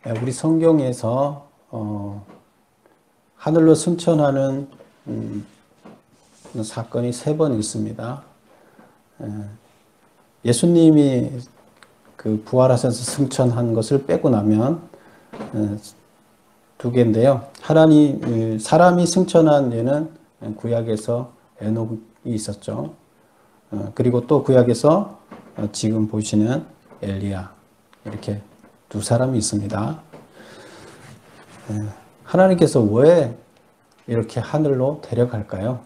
우리 성경에서 하늘로 승천하는 사건이 3번 있습니다. 예수님이 그 부활하셔서 승천한 것을 빼고 나면 2개인데요. 사람이 승천한 예는 구약에서 에녹이 있었죠. 그리고 또 구약에서 지금 보시는 엘리야, 이렇게 2사람이 있습니다. 하나님께서 왜 이렇게 하늘로 데려갈까요?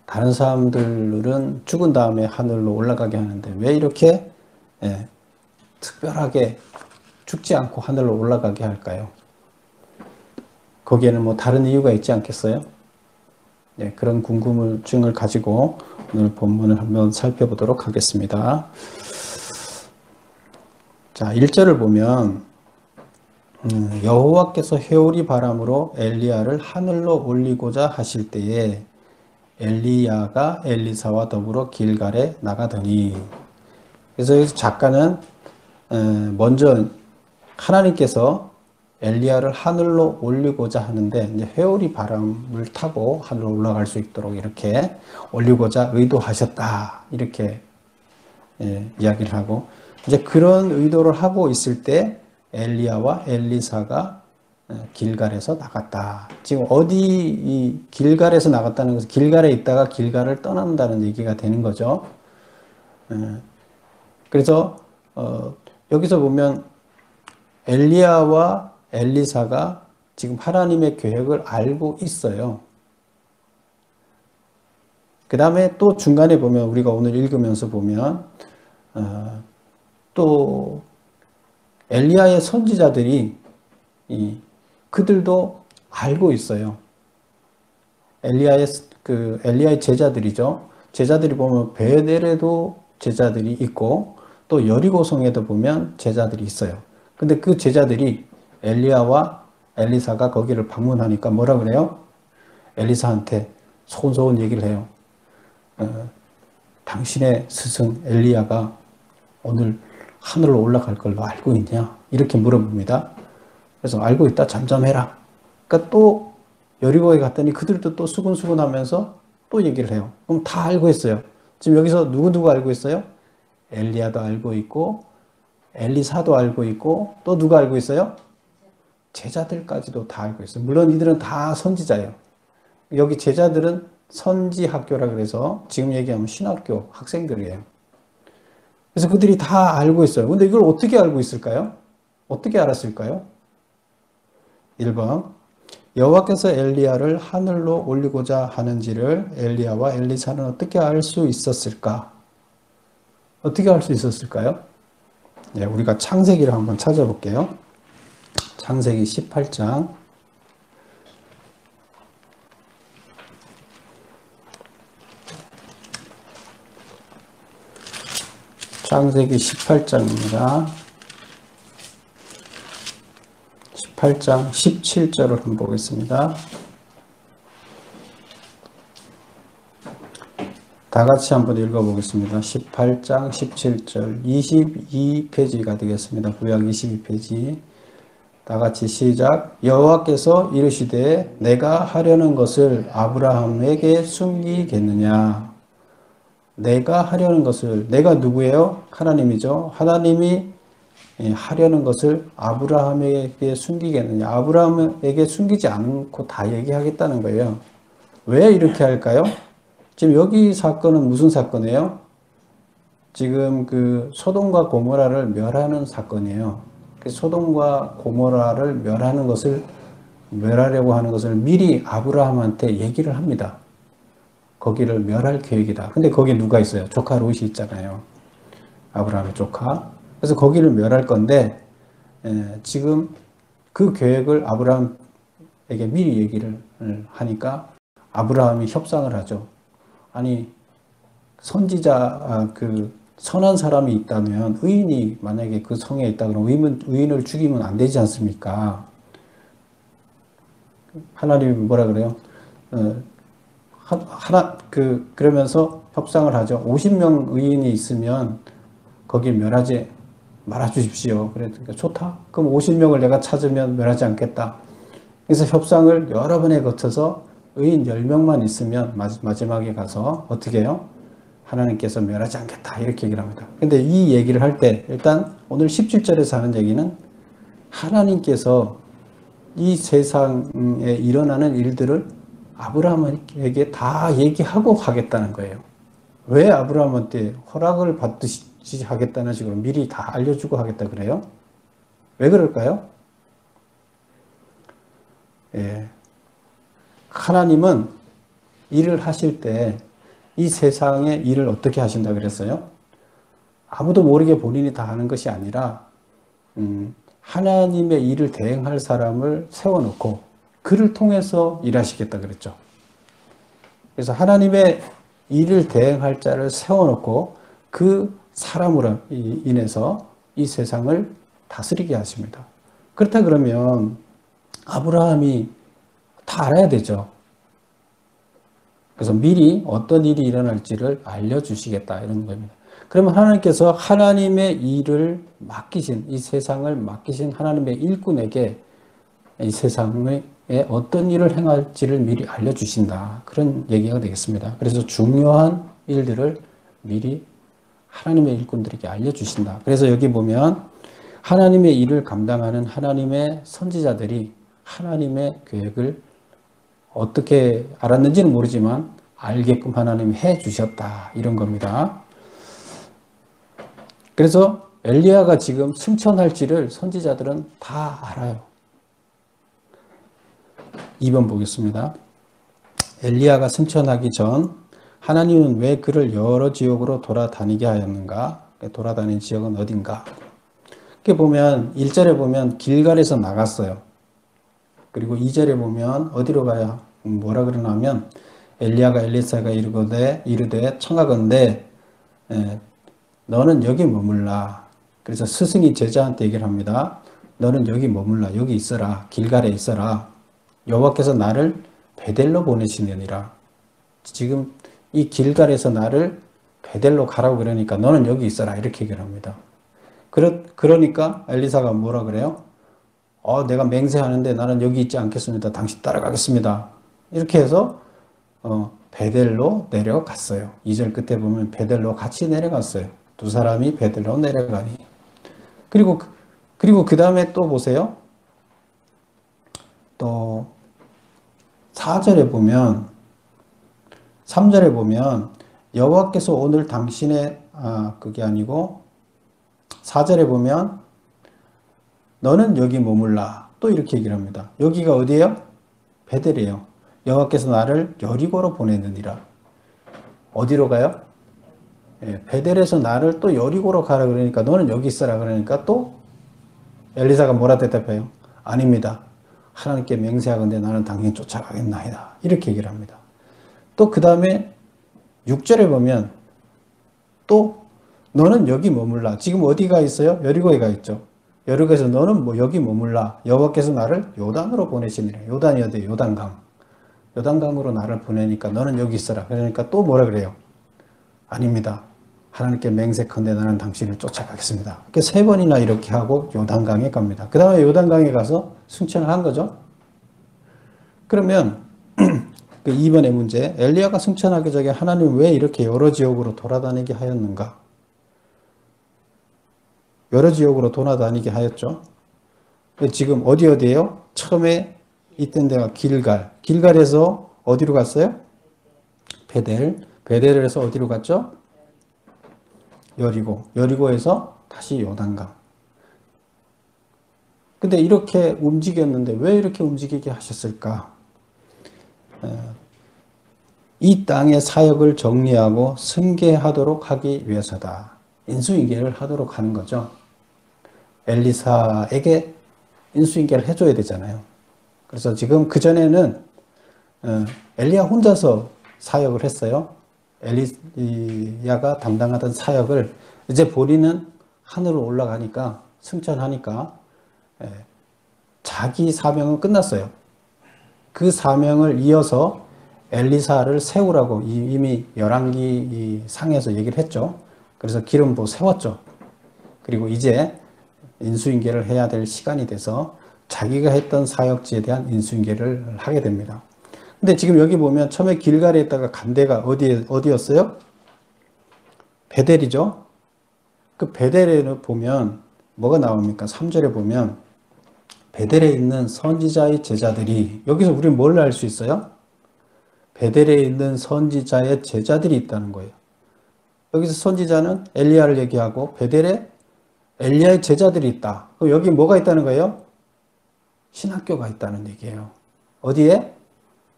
다른 사람들은 죽은 다음에 하늘로 올라가게 하는데 왜 이렇게 특별하게 죽지 않고 하늘로 올라가게 할까요? 거기에는 뭐 다른 이유가 있지 않겠어요? 그런 궁금증을 가지고 오늘 본문을 한번 살펴보도록 하겠습니다. 자, 1절을 보면 여호와께서 회오리 바람으로 엘리야를 하늘로 올리고자 하실 때에 엘리야가 엘리사와 더불어 길갈에 나가더니, 그래서 여기서 작가는 먼저 하나님께서 엘리야를 하늘로 올리고자 하는데 이제 회오리 바람을 타고 하늘로 올라갈 수 있도록 이렇게 올리고자 의도하셨다, 이렇게 이야기를 하고, 이제 그런 의도를 하고 있을 때 엘리야와 엘리사가 길갈에서 나갔다. 지금 어디 길갈에서 나갔다는 것은 길갈에 있다가 길갈을 떠난다는 얘기가 되는 거죠. 그래서 여기서 보면 엘리야와 엘리사가 지금 하나님의 계획을 알고 있어요. 그 다음에 또 중간에 보면 우리가 오늘 읽으면서 보면 또 엘리야의 선지자들이 그들도 알고 있어요. 엘리야의 제자들이죠. 제자들이 보면 베델에도 제자들이 있고 또 여리고성에도 보면 제자들이 있어요. 근데 그 제자들이 엘리야와 엘리사가 거기를 방문하니까 뭐라 그래요? 엘리사한테 소곤소곤 얘기를 해요. 당신의 스승 엘리야가 오늘 하늘로 올라갈 걸로 알고 있냐? 이렇게 물어봅니다. 그래서 알고 있다, 잠잠해라. 그러니까 또 여리고에 갔더니 그들도 또 수근수근 하면서 또 얘기를 해요. 그럼 다 알고 있어요. 지금 여기서 누구 알고 있어요? 엘리야도 알고 있고 엘리사도 알고 있고 또 누가 알고 있어요? 제자들까지도 다 알고 있어요. 물론 이들은 다 선지자예요. 여기 제자들은 선지학교라 그래서 지금 얘기하면 신학교 학생들이에요. 그래서 그들이 다 알고 있어요. 근데 이걸 어떻게 알고 있을까요? 어떻게 알았을까요? 1번, 여호와께서 엘리야를 하늘로 올리고자 하는지를 엘리야와 엘리사는 어떻게 알 수 있었을까? 어떻게 알 수 있었을까요? 우리가 창세기를 한번 찾아볼게요. 창세기 18장. 창세기 18장입니다. 18장 17절을 한번 보겠습니다. 다 같이 한번 읽어보겠습니다. 18장 17절 22페이지가 되겠습니다. 구약 22페이지. 다 같이 시작. 여호와께서 이르시되 내가 하려는 것을 아브라함에게 숨기겠느냐. 내가 하려는 것을, 내가 누구예요? 하나님이죠. 하나님이 하려는 것을 아브라함에게 숨기겠느냐. 아브라함에게 숨기지 않고 다 얘기하겠다는 거예요. 왜 이렇게 할까요? 지금 여기 사건은 무슨 사건이에요? 지금 그 소돔과 고모라를 멸하는 사건이에요. 소돔과 고모라를 멸하려고 하는 것을 미리 아브라함한테 얘기를 합니다. 거기를 멸할 계획이다. 근데 거기 누가 있어요? 조카 롯이 있잖아요. 아브라함의 조카. 그래서 거기를 멸할 건데 지금 그 계획을 아브라함에게 미리 얘기를 하니까 아브라함이 협상을 하죠. 아니 선지자 그 선한 사람이 있다면 의인이 만약에 그 성에 있다 그러면 의인을 죽이면 안 되지 않습니까? 하나님이 뭐라 그래요? 그러면서 협상을 하죠. 50명 의인이 있으면 거길 멸하지 말아 주십시오. 그러니까 좋다. 그럼 50명을 내가 찾으면 멸하지 않겠다. 그래서 협상을 여러 번에 거쳐서 의인 10명만 있으면 마지막에 가서 어떻게 해요? 하나님께서 멸하지 않겠다. 이렇게 얘기를 합니다. 근데 이 얘기를 할 때 일단 오늘 17절에서 하는 얘기는 하나님께서 이 세상에 일어나는 일들을 아브라함에게 다 얘기하고 하겠다는 거예요. 왜 아브라함한테 허락을 받듯이 하겠다는 식으로 미리 다 알려주고 하겠다 그래요? 왜 그럴까요? 예. 하나님은 일을 하실 때 이 세상의 일을 어떻게 하신다 그랬어요? 아무도 모르게 본인이 다 하는 것이 아니라 하나님의 일을 대행할 사람을 세워놓고 그를 통해서 일하시겠다 그랬죠. 그래서 하나님의 일을 대행할 자를 세워놓고 그 사람으로 인해서 이 세상을 다스리게 하십니다. 그렇다 그러면 아브라함이 다 알아야 되죠. 그래서 미리 어떤 일이 일어날지를 알려주시겠다 이런 겁니다. 그러면 하나님께서 하나님의 일을 맡기신, 이 세상을 맡기신 하나님의 일꾼에게 이 세상에 어떤 일을 행할지를 미리 알려주신다. 그런 얘기가 되겠습니다. 그래서 중요한 일들을 미리 하나님의 일꾼들에게 알려주신다. 그래서 여기 보면 하나님의 일을 감당하는 하나님의 선지자들이 하나님의 계획을 어떻게 알았는지는 모르지만 알게끔 하나님이 해 주셨다. 이런 겁니다. 그래서 엘리야가 지금 승천할지를 선지자들은 다 알아요. 2번 보겠습니다. 엘리야가 승천하기 전 하나님은 왜 그를 여러 지역으로 돌아다니게 하였는가? 돌아다닌 지역은 어딘가? 이렇게 보면 1절에 보면 길갈에서 나갔어요. 그리고 2절에 보면 어디로 가야 뭐라 그러냐면 엘리야가 엘리사가 이르되 청하건대 너는 여기 머물라. 그래서 스승이 제자한테 얘기를 합니다. 너는 여기 머물라. 여기 있어라. 길갈에 있어라. 여호와께서 나를 베델로 보내시느니라. 지금 이 길갈에서 나를 베델로 가라고 그러니까 너는 여기 있어라. 이렇게 얘기를 합니다. 그러니까 엘리사가 뭐라 그래요? 내가 맹세하는데 나는 여기 있지 않겠습니다. 당신 따라가겠습니다. 이렇게 해서 베델로 내려갔어요. 2절 끝에 보면 베델로 같이 내려갔어요. 두 사람이 베델로 내려가니. 그리고 그 다음에 또 보세요. 또 4절에 보면 3절에 보면 여호와께서 오늘 당신의 그게 아니고 4절에 보면 너는 여기 머물라. 또 이렇게 얘기를 합니다. 여기가 어디예요? 베델이에요. 여호와께서 나를 여리고로 보내느니라. 어디로 가요? 베델에서 나를 또 여리고로 가라 그러니까 너는 여기 있어라 그러니까 또 엘리사가 뭐라 대답해요? 아닙니다. 하나님께 맹세하건대 나는 당연히 쫓아가겠나이다. 이렇게 얘기를 합니다. 또 그 다음에 6절에 보면 또 너는 여기 머물라. 지금 어디가 있어요? 여리고에 가 있죠. 여리고에서 너는 여기 머물라. 여호와께서 나를 요단으로 보내시니라. 요단이 어디예요? 요단강. 요단강으로 나를 보내니까 너는 여기 있어라. 그러니까 또 뭐라 그래요? 아닙니다. 하나님께 맹세컨대 나는 당신을 쫓아가겠습니다. 이렇게 3번이나 이렇게 하고 요단강에 갑니다. 그 다음에 요단강에 가서 승천을 한 거죠. 그러면 그 2번의 문제, 엘리야가 승천하기 전에 하나님은 왜 이렇게 여러 지역으로 돌아다니게 하였는가? 여러 지역으로 돌아다니게 하였죠. 지금 어디예요? 처음에 있던 데가 길갈에서 어디로 갔어요? 베델에서 어디로 갔죠? 여리고에서 다시 요단강. 근데 이렇게 움직였는데 왜 이렇게 움직이게 하셨을까? 이 땅의 사역을 정리하고 승계하도록 하기 위해서다. 인수인계를 하도록 하는 거죠. 엘리사에게 인수인계를 해줘야 되잖아요. 그래서 지금 그전에는 엘리야 혼자서 사역을 했어요. 엘리야가 담당하던 사역을 이제 본인은 하늘로 올라가니까 승천하니까 자기 사명은 끝났어요. 그 사명을 이어서 엘리사를 세우라고 이미 열왕기 상에서 얘기를 했죠. 그래서 기름 부어 세웠죠. 그리고 이제 인수인계를 해야 될 시간이 돼서 자기가 했던 사역지에 대한 인수인계를 하게 됩니다. 근데 지금 여기 보면 처음에 길갈에 있다가 간 데가 어디였어요? 베델이죠. 그 베델에 보면 뭐가 나옵니까? 3절에 보면 베델에 있는 선지자의 제자들이, 여기서 우리는 뭘 알 수 있어요? 베델에 있는 선지자의 제자들이 있다는 거예요. 여기서 선지자는 엘리야를 얘기하고 베델에 엘리야의 제자들이 있다. 그럼 여기 뭐가 있다는 거예요? 신학교가 있다는 얘기예요. 어디에?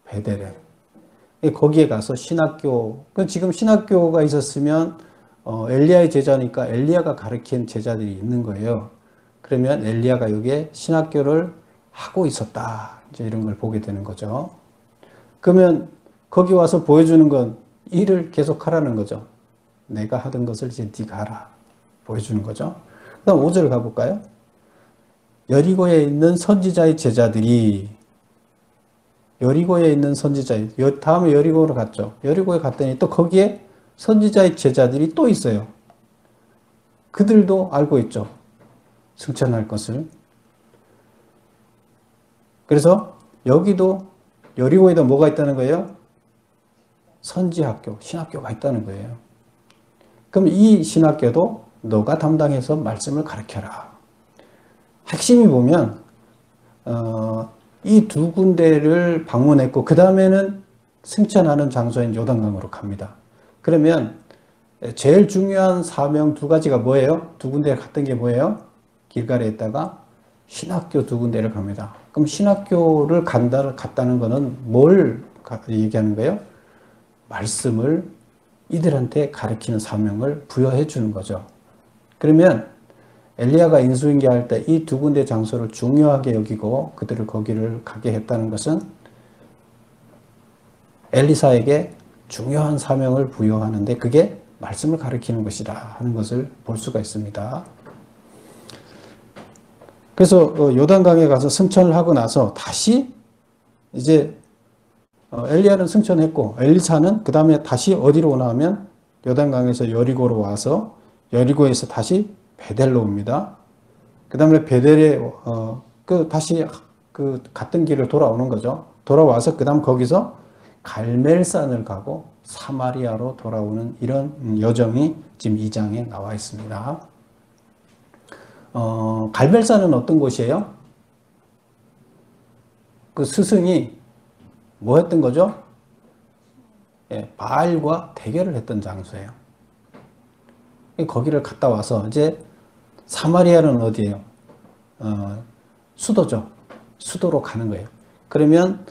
베델에. 거기에 가서 신학교, 지금 신학교가 있었으면 엘리야의 제자니까 엘리야가 가르친 제자들이 있는 거예요. 그러면 엘리야가 여기에 신학교를 하고 있었다. 이제 이런 걸 보게 되는 거죠. 그러면 거기 와서 보여주는 건 일을 계속 하라는 거죠. 내가 하던 것을 이제 네가 하라. 보여주는 거죠. 그 다음 5절 가볼까요? 여리고에 있는 선지자의 제자들이, 여리고에 있는 선지자의, 다음에 여리고로 갔죠. 여리고에 갔더니 또 거기에 선지자의 제자들이 또 있어요. 그들도 알고 있죠. 승천할 것을. 그래서 여기도 여리고에도 뭐가 있다는 거예요? 선지학교, 신학교가 있다는 거예요. 그럼 이 신학교도 너가 담당해서 말씀을 가르쳐라. 핵심이 보면 이 두 군데를 방문했고 그 다음에는 승천하는 장소인 요단강으로 갑니다. 그러면 제일 중요한 사명 두 가지가 뭐예요? 두 군데 갔던 게 뭐예요? 길갈에 있다가 신학교 두 군데를 갑니다. 그럼 신학교를 갔다는 거는 뭘 얘기하는 거예요? 말씀을 이들한테 가르치는 사명을 부여해 주는 거죠. 그러면 엘리야가 인수인계할 때 이 두 군데 장소를 중요하게 여기고 그들을 거기를 가게 했다는 것은 엘리사에게 중요한 사명을 부여하는데 그게 말씀을 가르치는 것이다 하는 것을 볼 수가 있습니다. 그래서 요단강에 가서 승천을 하고 나서 다시 이제 엘리야는 승천했고 엘리사는 그 다음에 다시 어디로 오나 하면 요단강에서 여리고로 와서 여리고에서 다시 베델로 옵니다. 그 다음에 베델에 다시 갔던 길을 돌아오는 거죠. 돌아와서 그 다음 거기서 갈멜산을 가고 사마리아로 돌아오는 이런 여정이 지금 2장에 나와 있습니다. 갈멜산은 어떤 곳이에요? 그 스승이 뭐 했던 거죠? 예, 바알과 대결을 했던 장소예요. 거기를 갔다 와서 이제 사마리아는 어디예요? 수도죠. 수도로 가는 거예요. 그러면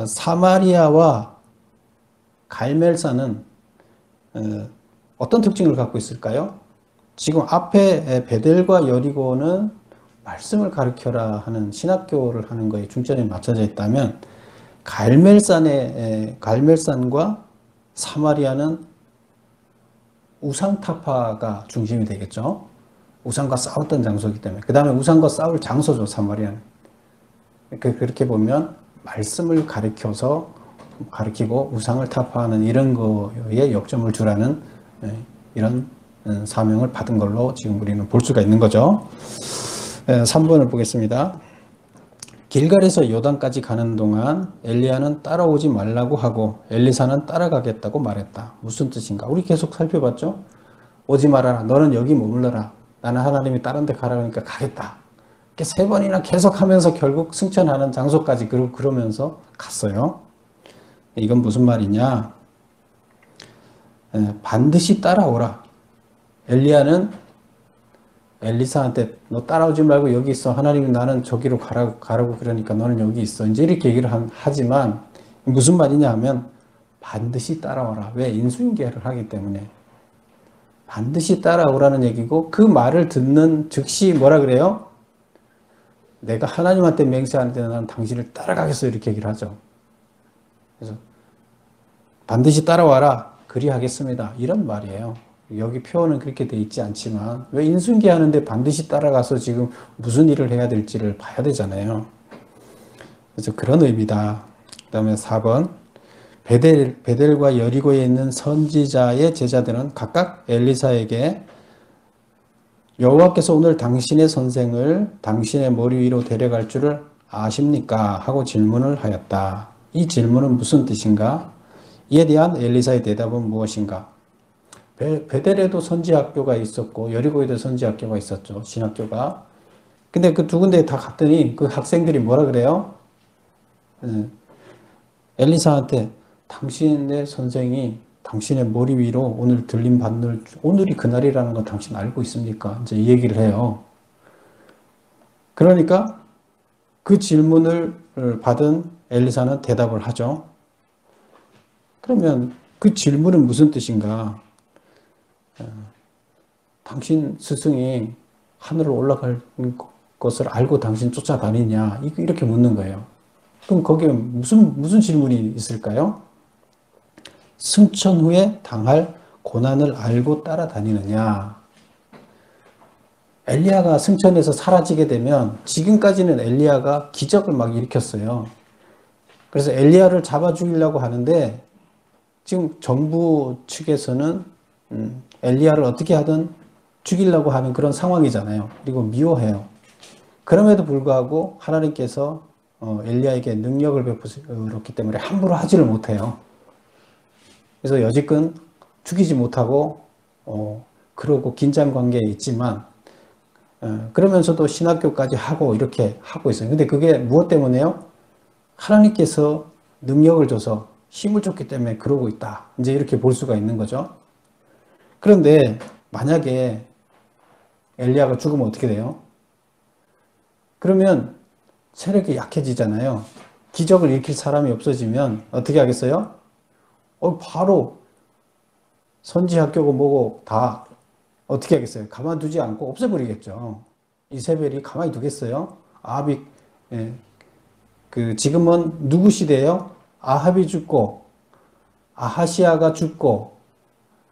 사마리아와 갈멜산은 어떤 특징을 갖고 있을까요? 지금 앞에 베델과 여리고는 말씀을 가르쳐라 하는 신학교를 하는 거에 중점이 맞춰져 있다면 갈멜산과 사마리아는 우상타파가 중심이 되겠죠. 우상과 싸웠던 장소이기 때문에. 그 다음에 우상과 싸울 장소죠, 사마리아는. 그렇게 보면 말씀을 가르치고 우상을 타파하는 이런 거에 역점을 주라는 이런 사명을 받은 걸로 지금 우리는 볼 수가 있는 거죠. 3번을 보겠습니다. 길갈에서 요단까지 가는 동안 엘리야는 따라오지 말라고 하고 엘리사는 따라가겠다고 말했다. 무슨 뜻인가? 우리 계속 살펴봤죠? 오지 말아라. 너는 여기 머물러라. 나는 하나님이 다른 데 가라 그러니까 가겠다. 이렇게 3번이나 계속 하면서 결국 승천하는 장소까지 그러면서 갔어요. 이건 무슨 말이냐? 반드시 따라오라. 엘리야는 엘리사한테 너 따라오지 말고 여기 있어. 하나님이 나는 저기로 가라고 그러니까 너는 여기 있어. 이제 이렇게 얘기를 하지만 무슨 말이냐 하면 반드시 따라오라. 왜? 인수인계를 하기 때문에. 반드시 따라오라는 얘기고 그 말을 듣는 즉시 뭐라 그래요? 내가 하나님한테 맹세하는데 나는 당신을 따라가겠어. 이렇게 얘기를 하죠. 그래서 반드시 따라와라. 그리하겠습니다. 이런 말이에요. 여기 표현은 그렇게 돼 있지 않지만 왜 인수인계 하는데 반드시 따라가서 지금 무슨 일을 해야 될지를 봐야 되잖아요. 그래서 그런 의미다. 그 다음에 4번 베델과 여리고에 있는 선지자의 제자들은 각각 엘리사에게 여호와께서 오늘 당신의 선생을 당신의 머리 위로 데려갈 줄을 아십니까? 하고 질문을 하였다. 이 질문은 무슨 뜻인가? 이에 대한 엘리사의 대답은 무엇인가? 베델에도 선지학교가 있었고 여리고에도 선지학교가 있었죠. 신학교가. 근데 그 두 군데 다 갔더니 그 학생들이 뭐라 그래요? 엘리사한테 당신의 선생이 당신의 머리 위로 오늘 들림 받는 오늘이 그날이라는 거 당신 알고 있습니까? 이제 이 얘기를 해요. 그러니까 그 질문을 받은 엘리사는 대답을 하죠. 그러면 그 질문은 무슨 뜻인가? 당신 스승이 하늘로 올라갈 것을 알고 당신 쫓아다니냐? 이렇게 묻는 거예요. 그럼 거기에 무슨 질문이 있을까요? 승천 후에 당할 고난을 알고 따라다니느냐? 엘리야가 승천해서 사라지게 되면 지금까지는 엘리야가 기적을 막 일으켰어요. 그래서 엘리야를 잡아 죽이려고 하는데 지금 정부 측에서는 엘리야를 어떻게 하든 죽이려고 하는 그런 상황이잖아요. 그리고 미워해요. 그럼에도 불구하고 하나님께서 엘리야에게 능력을 베풀었기 때문에 함부로 하지를 못해요. 그래서 여지껏 죽이지 못하고 그러고 긴장 관계에 있지만 그러면서도 신학교까지 하고 이렇게 하고 있어요. 근데 그게 무엇 때문에요? 하나님께서 능력을 줘서 힘을 줬기 때문에 그러고 있다. 이제 이렇게 볼 수가 있는 거죠. 그런데 만약에 엘리야가 죽으면 어떻게 돼요? 그러면 세력이 약해지잖아요. 기적을 일으킬 사람이 없어지면 어떻게 하겠어요? 바로 선지학교고 뭐고 다 어떻게 하겠어요? 가만두지 않고 없애버리겠죠. 이세벨이 가만히 두겠어요? 아합이 지금은 누구 시대예요? 아합이 죽고 아하시아가 죽고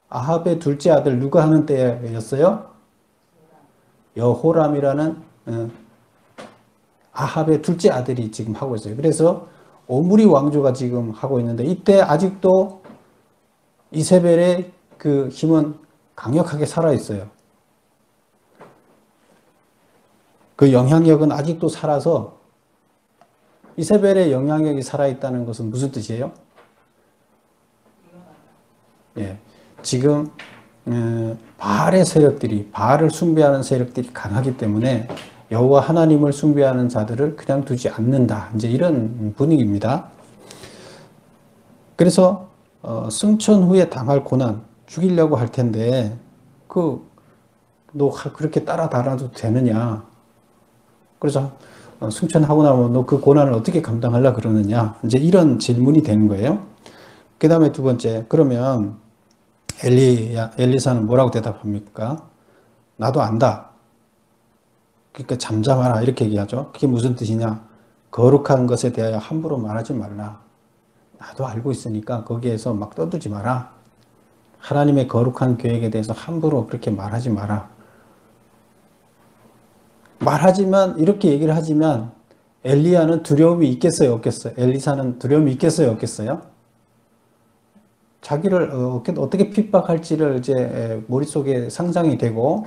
아합의 둘째 아들 누가 하는 때였어요? 여호람이라는 아합의 둘째 아들이 지금 하고 있어요. 그래서 오므리 왕조가 지금 하고 있는데 이때 아직도 이세벨의 그 힘은 강력하게 살아있어요. 그 영향력은 아직도 살아서 이세벨의 영향력이 살아있다는 것은 무슨 뜻이에요? 예, 지금 바알의 세력들이 바알을 숭배하는 세력들이 강하기 때문에 여호와 하나님을 숭배하는 자들을 그냥 두지 않는다. 이제 이런 분위기입니다. 그래서 승천 후에 당할 고난 죽이려고 할 텐데 너 그렇게 따라다녀도 되느냐? 그래서 승천하고 나면 너 그 고난을 어떻게 감당하려 그러느냐? 이제 이런 질문이 되는 거예요. 그 다음에 두 번째, 그러면 엘리사는 뭐라고 대답합니까? 나도 안다. 그러니까 잠잠하라 이렇게 얘기하죠. 그게 무슨 뜻이냐? 거룩한 것에 대하여 함부로 말하지 말라. 나도 알고 있으니까 거기에서 막 떠들지 마라. 하나님의 거룩한 계획에 대해서 함부로 그렇게 말하지 마라. 말하지만 이렇게 얘기를 하지만 엘리야는 두려움이 있겠어요, 없겠어요? 엘리사는 두려움이 있겠어요, 없겠어요? 자기를 어떻게 핍박할지를 이제 머릿속에 상상이 되고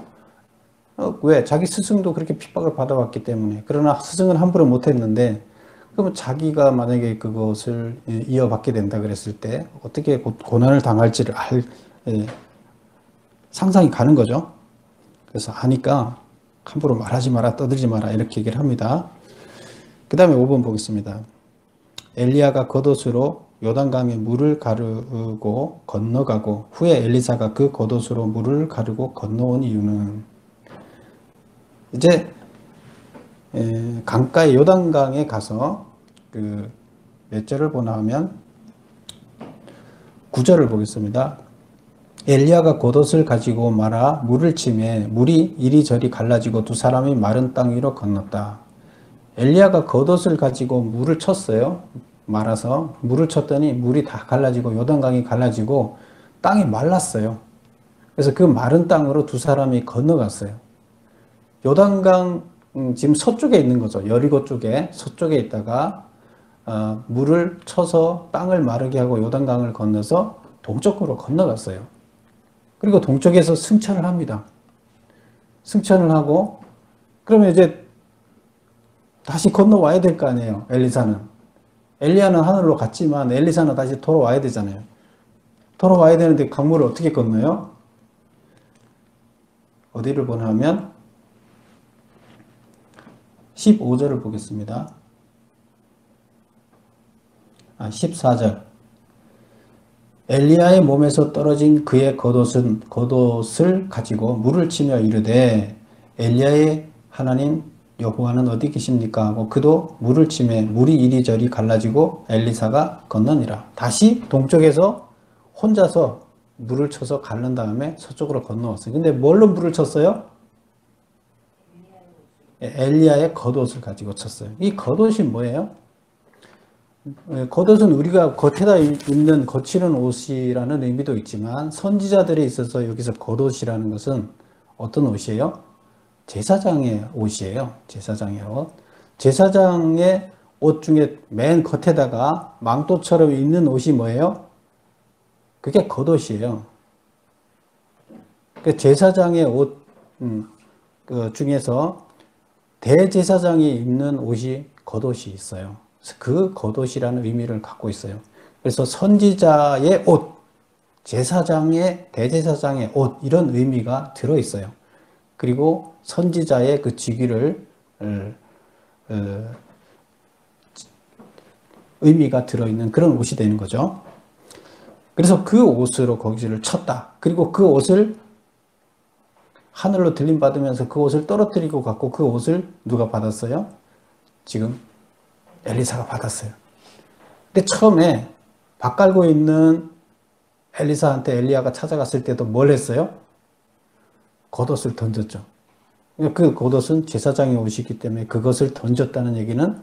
왜? 자기 스승도 그렇게 핍박을 받아왔기 때문에. 그러나 스승은 함부로 못했는데 그러면 자기가 만약에 그것을 이어받게 된다 그랬을 때 어떻게 고난을 당할지를 상상이 가는 거죠. 그래서 아니까 함부로 말하지 마라, 떠들지 마라 이렇게 얘기를 합니다. 그 다음에 5번 보겠습니다. 엘리야가 겉옷으로 요단강에 물을 가르고 건너가고 후에 엘리사가 그 겉옷으로 물을 가르고 건너온 이유는 이제 강가의 요단강에 가서 몇 절을 보나 하면 9절을 보겠습니다. 엘리야가 겉옷을 가지고 말아 물을 치매 물이 이리저리 갈라지고 두 사람이 마른 땅 위로 건넜다. 엘리야가 겉옷을 가지고 물을 쳤어요. 말아서 물을 쳤더니 물이 다 갈라지고 요단강이 갈라지고 땅이 말랐어요. 그래서 그 마른 땅으로 두 사람이 건너갔어요. 요단강 지금 서쪽에 있는 거죠. 여리고 쪽에 서쪽에 있다가 물을 쳐서 땅을 마르게 하고 요단강을 건너서 동쪽으로 건너갔어요. 그리고 동쪽에서 승천을 합니다. 승천을 하고 그러면 이제 다시 건너와야 될 거 아니에요. 엘리사는. 엘리야는 하늘로 갔지만 엘리사는 다시 돌아와야 되잖아요. 돌아와야 되는데 강물을 어떻게 건너요? 어디를 보냐면 15절을 보겠습니다. 14절. 엘리야의 몸에서 떨어진 그의 겉옷을 가지고 물을 치며 이르되 엘리야의 하나님 여호와는 어디 계십니까? 하고 그도 물을 치매 물이 이리저리 갈라지고 엘리사가 건너니라. 다시 동쪽에서 혼자서 물을 쳐서 갈른 다음에 서쪽으로 건너왔어요. 근데 뭘로 물을 쳤어요? 엘리야의 겉옷을 가지고 쳤어요. 이 겉옷이 뭐예요? 겉옷은 우리가 겉에다 입는 거치는 옷이라는 의미도 있지만 선지자들에 있어서 여기서 겉옷이라는 것은 어떤 옷이에요? 제사장의 옷이에요. 제사장의 옷. 제사장의 옷 중에 맨 겉에다가 망토처럼 입는 옷이 뭐예요? 그게 겉옷이에요. 그 제사장의 옷 그 중에서 대제사장이 입는 옷이 겉옷이 있어요. 그 겉옷이라는 의미를 갖고 있어요. 그래서 선지자의 옷, 제사장의 대제사장의 옷 이런 의미가 들어 있어요. 그리고 선지자의 그 직위를 의미가 들어있는 그런 옷이 되는 거죠. 그래서 그 옷으로 거기를 쳤다. 그리고 그 옷을 하늘로 들림받으면서 그 옷을 떨어뜨리고 갔고 그 옷을 누가 받았어요? 지금 엘리사가 받았어요. 근데 처음에 밥 깔고 있는 엘리사한테 엘리야가 찾아갔을 때도 뭘 했어요? 겉옷을 던졌죠. 그 겉옷은 제사장의 옷이기 때문에 그것을 던졌다는 얘기는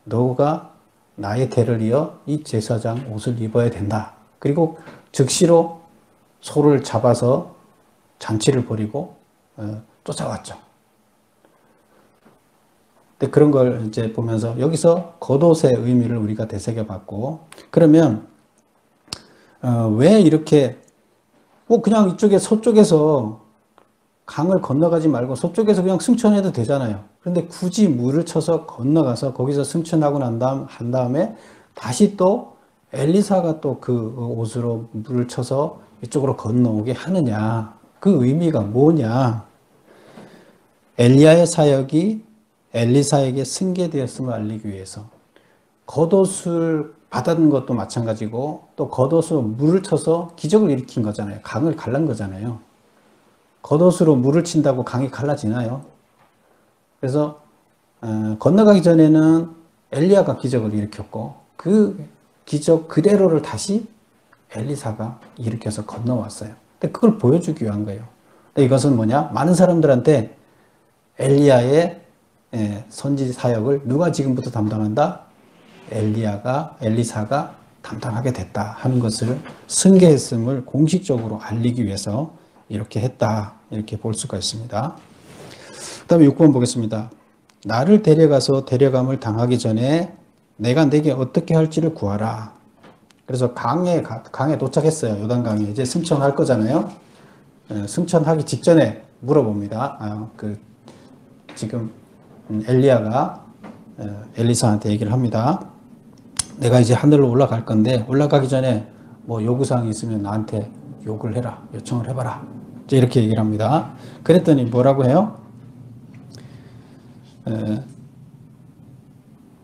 너가 나의 대를 이어 이 제사장 옷을 입어야 된다. 그리고 즉시로 소를 잡아서 잔치를 벌이고 쫓아왔죠. 근데 그런 걸 이제 보면서 여기서 겉옷의 의미를 우리가 되새겨봤고 그러면 왜 이렇게 그냥 이쪽에 서쪽에서 강을 건너가지 말고 서쪽에서 그냥 승천해도 되잖아요. 그런데 굳이 물을 쳐서 건너가서 거기서 승천하고 한 다음에 다시 또 엘리사가 또 그 옷으로 물을 쳐서 이쪽으로 건너오게 하느냐. 그 의미가 뭐냐. 엘리야의 사역이 엘리사에게 승계되었음을 알리기 위해서 겉옷을 받은 것도 마찬가지고 또 겉옷으로 물을 쳐서 기적을 일으킨 거잖아요. 강을 갈란 거잖아요. 겉옷으로 물을 친다고 강이 갈라지나요? 그래서 건너가기 전에는 엘리야가 기적을 일으켰고 그 기적 그대로를 다시 엘리사가 일으켜서 건너왔어요. 근데 그걸 보여주기 위한 거예요. 근데 이것은 뭐냐? 많은 사람들한테 엘리야의 선지 사역을 누가 지금부터 담당한다? 엘리사가 담당하게 됐다 하는 것을 승계했음을 공식적으로 알리기 위해서 이렇게 했다. 이렇게 볼 수가 있습니다. 그 다음에 6번 보겠습니다. 나를 데려가서 데려감을 당하기 전에 내가 내게 어떻게 할지를 구하라. 그래서 강에 도착했어요. 요단강에. 이제 승천할 거잖아요. 승천하기 직전에 물어봅니다. 지금 엘리야가 엘리사한테 얘기를 합니다. 내가 이제 하늘로 올라갈 건데 올라가기 전에 뭐 요구사항이 있으면 나한테 요구를 해라. 요청을 해봐라. 이제 이렇게 얘기를 합니다. 그랬더니 뭐라고 해요?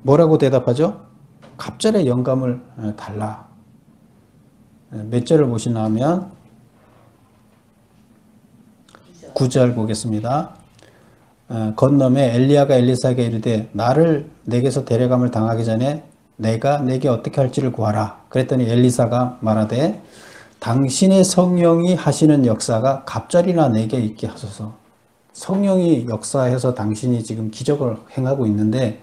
뭐라고 대답하죠? 갑절의 영감을 달라. 몇 절을 보시나 하면 9절 보겠습니다. 건너매 엘리야가 엘리사에게 이르되 나를 내게서 데려감을 당하기 전에 내가 내게 어떻게 할지를 구하라. 그랬더니 엘리사가 말하되 당신의 성령이 하시는 역사가 갑절이나 내게 있게 하소서. 성령이 역사해서 당신이 지금 기적을 행하고 있는데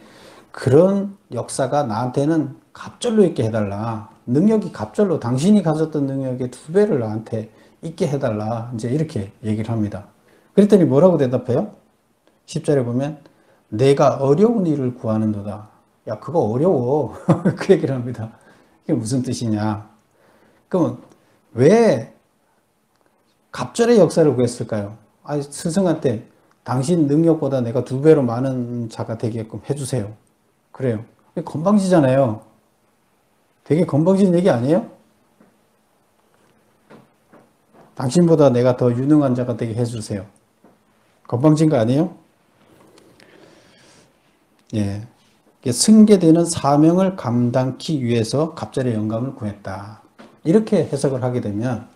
그런 역사가 나한테는 갑절로 있게 해달라. 능력이 갑절로 당신이 가졌던 능력의 2배를 나한테 있게 해달라. 이제 이렇게 얘기를 합니다. 그랬더니 뭐라고 대답해요? 10절에 보면 내가 어려운 일을 구하는도다. 야 그거 어려워. 그 얘기를 합니다. 이게 무슨 뜻이냐. 그럼 왜 갑절의 역사를 구했을까요? 스승한테 당신 능력보다 내가 2배로 많은 자가 되게끔 해주세요. 그래요. 건방지잖아요. 되게 건방진 얘기 아니에요? 당신보다 내가 더 유능한 자가 되게 해주세요. 건방진 거 아니에요? 예. 승계되는 사명을 감당하기 위해서 갑절의 영감을 구했다. 이렇게 해석을 하게 되면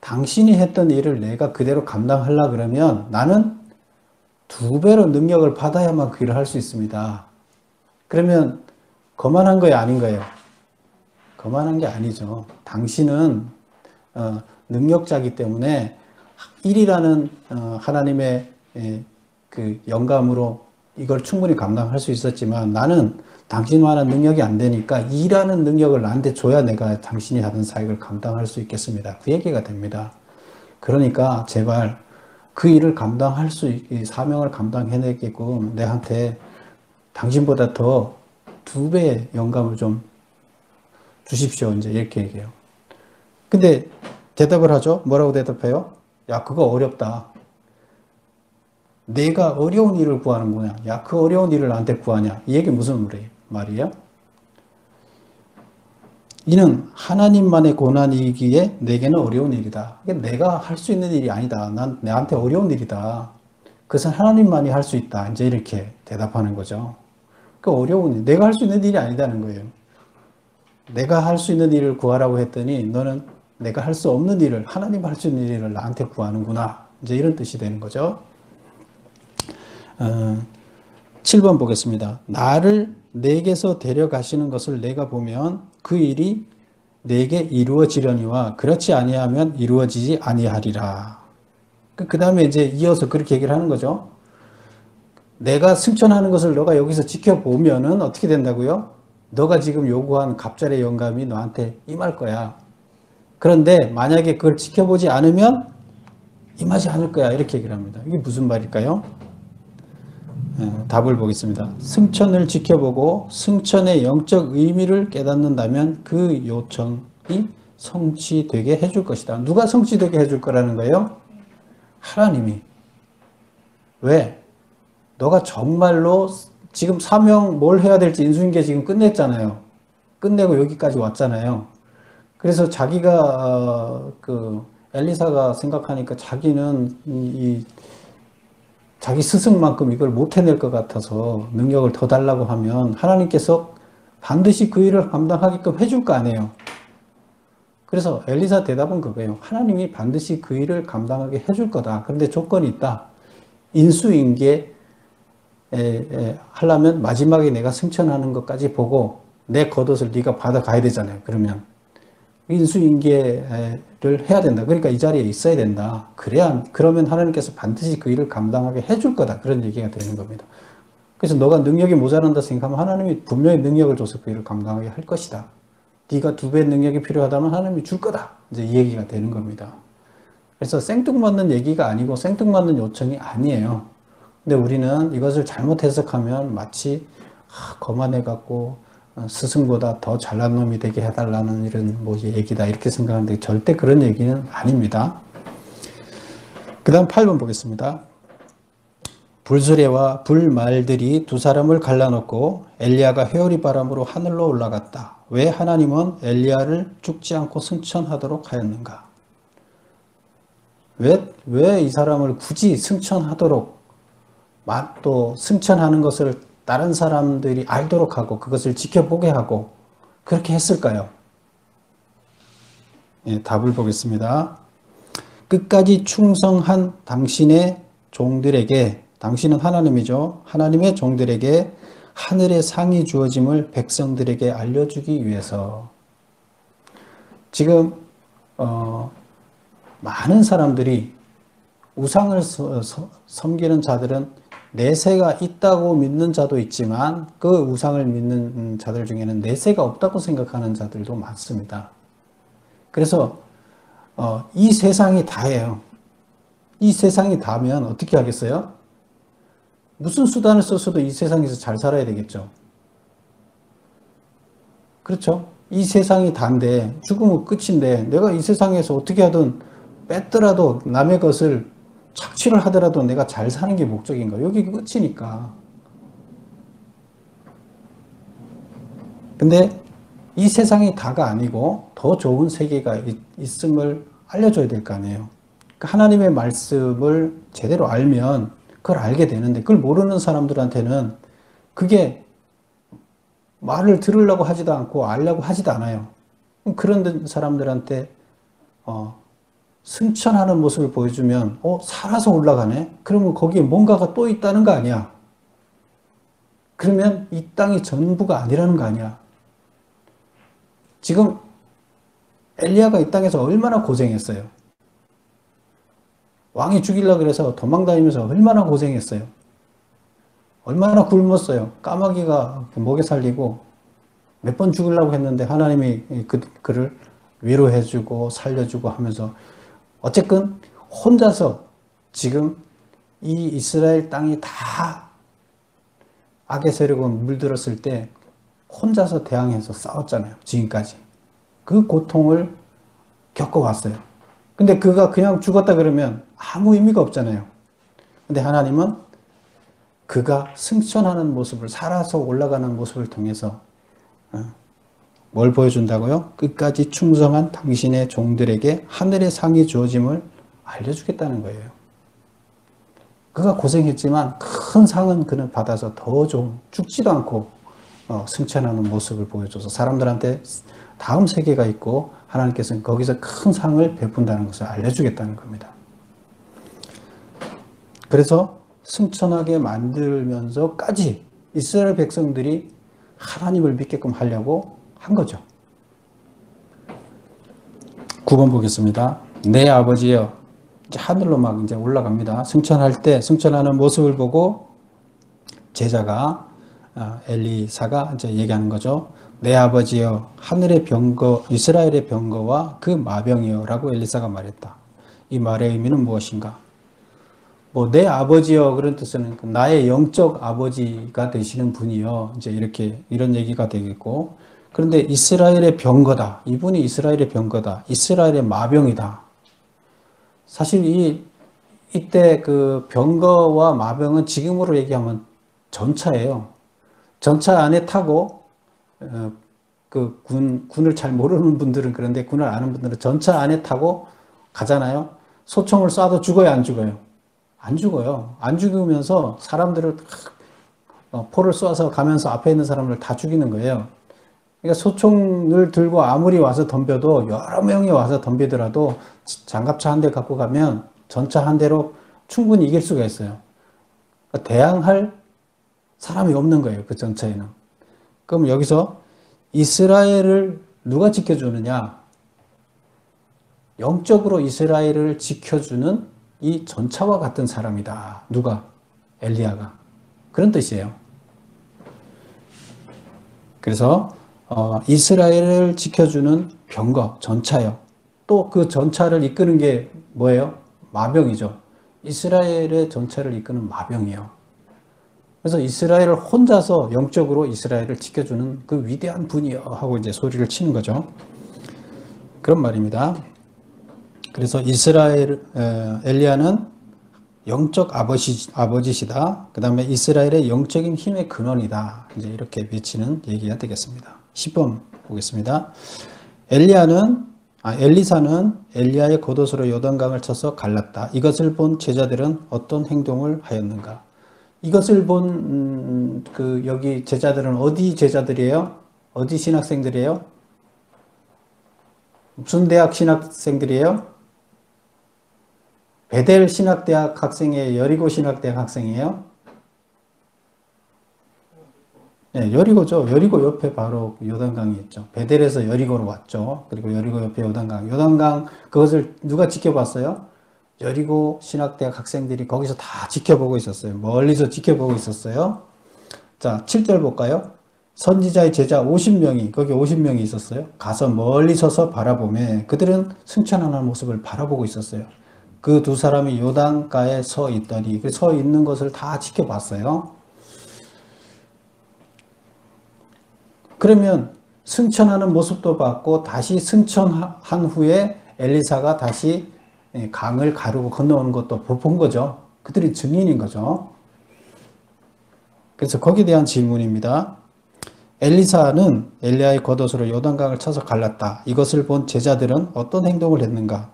당신이 했던 일을 내가 그대로 감당하려 그러면 나는 2배로 능력을 받아야만 그 일을 할 수 있습니다. 그러면 거만한 거예요, 아닌 거예요? 거만한 게 아니죠. 당신은 능력자이기 때문에 일이라는 하나님의 그 영감으로 이걸 충분히 감당할 수 있었지만 나는 당신만한 능력이 안 되니까 일하는 능력을 나한테 줘야 내가 당신이 하던 사역을 감당할 수 있겠습니다. 그 얘기가 됩니다. 그러니까 제발 그 일을 감당할 수 있게 사명을 감당해내게끔 내한테 당신보다 더 2배의 영감을 좀 주십시오. 이제 이렇게 얘기해요. 근데 대답을 하죠. 뭐라고 대답해요? 야, 그거 어렵다. 내가 어려운 일을 구하는구나. 야, 그 어려운 일을 나한테 구하냐. 이 얘기 무슨 말이에요? 이는 하나님만의 고난이기에 내게는 어려운 일이다. 내가 할 수 있는 일이 아니다. 난 내한테 어려운 일이다. 그것은 하나님만이 할 수 있다. 이제 이렇게 대답하는 거죠. 그 어려운 일, 내가 할 수 있는 일이 아니다는 거예요. 내가 할 수 있는 일을 구하라고 했더니 너는 내가 할 수 없는 일을, 하나님 할 수 있는 일을 나한테 구하는구나. 이제 이런 뜻이 되는 거죠. 7번 보겠습니다. 나를 내게서 데려가시는 것을 내가 보면 그 일이 내게 이루어지려니와 그렇지 아니하면 이루어지지 아니하리라. 그 다음에 이제 이어서 그렇게 얘기를 하는 거죠. 내가 승천하는 것을 너가 여기서 지켜보면은 어떻게 된다고요? 너가 지금 요구한 갑절의 영감이 너한테 임할 거야. 그런데 만약에 그걸 지켜보지 않으면 임하지 않을 거야. 이렇게 얘기를 합니다. 이게 무슨 말일까요? 답을 보겠습니다. 승천을 지켜보고 승천의 영적 의미를 깨닫는다면 그 요청이 성취되게 해줄 것이다. 누가 성취되게 해줄 거라는 거예요? 하나님이. 왜? 너가 정말로 지금 사명 뭘 해야 될지 인수인계 지금 끝냈잖아요. 끝내고 여기까지 왔잖아요. 그래서 자기가 엘리사가 생각하니까 자기는 자기 스승만큼 이걸 못 해낼 것 같아서 능력을 더 달라고 하면 하나님께서 반드시 그 일을 감당하게끔 해줄 거 아니에요. 그래서 엘리사 대답은 그거예요. 하나님이 반드시 그 일을 감당하게 해줄 거다. 그런데 조건이 있다. 인수인계 하려면 마지막에 내가 승천하는 것까지 보고 내 겉옷을 네가 받아가야 되잖아요. 그러면 인수인계를 해야 된다. 그러니까 이 자리에 있어야 된다. 그러면 하나님께서 반드시 그 일을 감당하게 해줄 거다. 그런 얘기가 되는 겁니다. 그래서 너가 능력이 모자란다 생각하면 하나님이 분명히 능력을 줘서 그 일을 감당하게 할 것이다. 네가 2배 능력이 필요하다면 하나님이 줄 거다. 이제 이 얘기가 되는 겁니다. 그래서 생뚱맞는 얘기가 아니고 생뚱맞는 요청이 아니에요. 근데 우리는 이것을 잘못 해석하면 마치 거만해갖고 스승보다 더 잘난 놈이 되게 해달라는 이런 얘기다 이렇게 생각하는데 절대 그런 얘기는 아닙니다. 그 다음 8번 보겠습니다. 불수레와 불말들이 두 사람을 갈라놓고 엘리야가 회오리 바람으로 하늘로 올라갔다. 왜 하나님은 엘리야를 죽지 않고 승천하도록 하였는가? 왜 이 사람을 굳이 승천하도록 또 승천하는 것을 다른 사람들이 알도록 하고 그것을 지켜보게 하고 그렇게 했을까요? 예, 답을 보겠습니다. 끝까지 충성한 당신의 종들에게, 당신은 하나님이죠. 하나님의 종들에게 하늘의 상이 주어짐을 백성들에게 알려주기 위해서. 지금 많은 사람들이 우상을 섬기는 자들은 내세가 있다고 믿는 자도 있지만 그 우상을 믿는 자들 중에는 내세가 없다고 생각하는 자들도 많습니다. 그래서 이 세상이 다예요. 이 세상이 다면 어떻게 하겠어요? 무슨 수단을 썼어도 이 세상에서 잘 살아야 되겠죠. 그렇죠? 이 세상이 다인데 죽으면 끝인데 내가 이 세상에서 어떻게 하든 뺐더라도 남의 것을 착취를 하더라도 내가 잘 사는 게 목적인가? 여기 끝이니까. 근데 이 세상이 다가 아니고 더 좋은 세계가 있음을 알려줘야 될 거 아니에요. 그러니까 하나님의 말씀을 제대로 알면 그걸 알게 되는데, 그걸 모르는 사람들한테는 그게 말을 들으려고 하지도 않고 알려고 하지도 않아요. 그런 사람들한테 승천하는 모습을 보여주면 살아서 올라가네? 그러면 거기에 뭔가가 또 있다는 거 아니야? 그러면 이 땅이 전부가 아니라는 거 아니야? 지금 엘리야가 이 땅에서 얼마나 고생했어요. 왕이 죽이려고 그래서 도망다니면서 얼마나 고생했어요. 얼마나 굶었어요. 까마귀가 먹여 살리고 몇 번 죽으려고 했는데 하나님이 그를 위로해주고 살려주고 하면서 어쨌든 혼자서 지금 이 이스라엘 땅이 다 악의 세력으로 물들었을 때 혼자서 대항해서 싸웠잖아요. 지금까지. 그 고통을 겪어왔어요. 근데 그가 그냥 죽었다 그러면 아무 의미가 없잖아요. 근데 하나님은 그가 승천하는 모습을, 살아서 올라가는 모습을 통해서 뭘 보여준다고요? 끝까지 충성한 당신의 종들에게 하늘의 상이 주어짐을 알려주겠다는 거예요. 그가 고생했지만 큰 상은 그는 받아서 더 좋은, 죽지도 않고 승천하는 모습을 보여줘서 사람들한테 다음 세계가 있고 하나님께서는 거기서 큰 상을 베푼다는 것을 알려주겠다는 겁니다. 그래서 승천하게 만들면서까지 이스라엘 백성들이 하나님을 믿게끔 하려고 한 거죠. 9번 보겠습니다. 내 아버지여, 이제 하늘로 막 이제 올라갑니다. 승천할 때 승천하는 모습을 보고 제자가 엘리사가 이제 얘기하는 거죠. 내 아버지여, 하늘의 병거, 이스라엘의 병거와 그 마병이여라고 엘리사가 말했다. 이 말의 의미는 무엇인가? 내 아버지여 그런 뜻은 나의 영적 아버지가 되시는 분이요. 이제 이런 얘기가 되겠고, 그런데 이스라엘의 병거다. 이분이 이스라엘의 병거다. 이스라엘의 마병이다. 사실 이때 그 병거와 마병은 지금으로 얘기하면 전차예요. 전차 안에 타고 그 군을 잘 모르는 분들은 그런데 군을 아는 분들은 전차 안에 타고 가잖아요. 소총을 쏴도 죽어요, 안 죽어요? 안 죽어요. 안 죽으면서 사람들을 포를 쏴서 가면서 앞에 있는 사람을 다 죽이는 거예요. 그러니까 소총을 들고 아무리 와서 덤벼도 여러 명이 와서 덤비더라도 장갑차 한 대 갖고 가면 전차 한 대로 충분히 이길 수가 있어요. 그러니까 대항할 사람이 없는 거예요. 그 전차에는. 그럼 여기서 이스라엘을 누가 지켜주느냐? 영적으로 이스라엘을 지켜주는 이 전차와 같은 사람이다. 누가? 엘리야가. 그런 뜻이에요. 그래서 이스라엘을 지켜주는 병거, 전차요. 또 그 전차를 이끄는 게 뭐예요? 마병이죠. 이스라엘의 전차를 이끄는 마병이에요. 그래서 이스라엘을 혼자서 영적으로 이스라엘을 지켜주는 그 위대한 분이요 하고 이제 소리를 치는 거죠. 그런 말입니다. 그래서 엘리야는 영적 아버지시다. 그 다음에 이스라엘의 영적인 힘의 근원이다. 이제 이렇게 외치는 얘기가 되겠습니다. 10번 보겠습니다. 엘리사는 엘리야의 겉옷으로 요단강을 쳐서 갈랐다. 이것을 본 제자들은 어떤 행동을 하였는가? 이것을 본 여기 제자들은 어디 제자들이에요? 어디 신학생들이에요? 무슨 대학 신학생들이에요? 베델 신학대학 학생이에요? 여리고 신학대학 학생이에요? 네, 여리고죠. 여리고 옆에 바로 요단강이 있죠. 베델에서 여리고로 왔죠. 그리고 여리고 옆에 요단강. 요단강 그것을 누가 지켜봤어요? 여리고 신학대학 학생들이 거기서 다 지켜보고 있었어요. 멀리서 지켜보고 있었어요. 자, 7절 볼까요? 선지자의 제자 50명이, 거기 50명이 있었어요. 가서 멀리 서서 바라보매 그들은 승천하는 모습을 바라보고 있었어요. 그 두 사람이 요단가에 서 있더니 그 서 있는 것을 다 지켜봤어요. 그러면 승천하는 모습도 봤고 다시 승천한 후에 엘리사가 다시 강을 가르고 건너오는 것도 본 거죠. 그들이 증인인 거죠. 그래서 거기에 대한 질문입니다. 엘리사는 엘리야의 겉옷으로 요단강을 쳐서 갈랐다. 이것을 본 제자들은 어떤 행동을 했는가?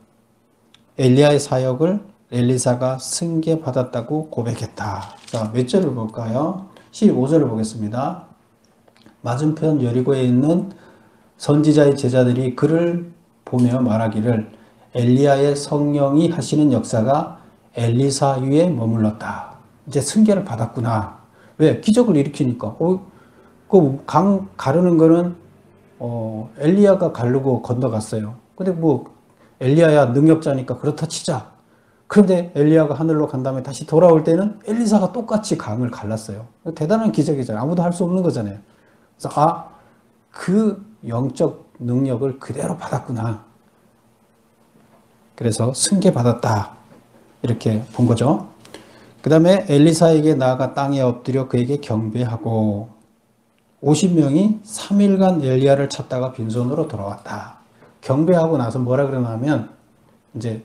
엘리야의 사역을 엘리사가 승계받았다고 고백했다. 자, 몇 절을 볼까요? 15절을 보겠습니다. 맞은편 여리고에 있는 선지자의 제자들이 그를 보며 말하기를 엘리야의 성령이 하시는 역사가 엘리사 위에 머물렀다. 이제 승계를 받았구나. 왜? 기적을 일으키니까. 그 강 가르는 거는 엘리야가 가르고 건너갔어요. 근데 뭐 엘리야야 능력자니까 그렇다 치자. 그런데 엘리야가 하늘로 간 다음에 다시 돌아올 때는 엘리사가 똑같이 강을 갈랐어요. 대단한 기적이잖아요. 아무도 할 수 없는 거잖아요. 그래서 그 영적 능력을 그대로 받았구나. 그래서 승계받았다. 이렇게 본 거죠. 그 다음에 엘리사에게 나아가 땅에 엎드려 그에게 경배하고 50명이 3일간 엘리야를 찾다가 빈손으로 돌아왔다. 경배하고 나서 뭐라 그러냐면 이제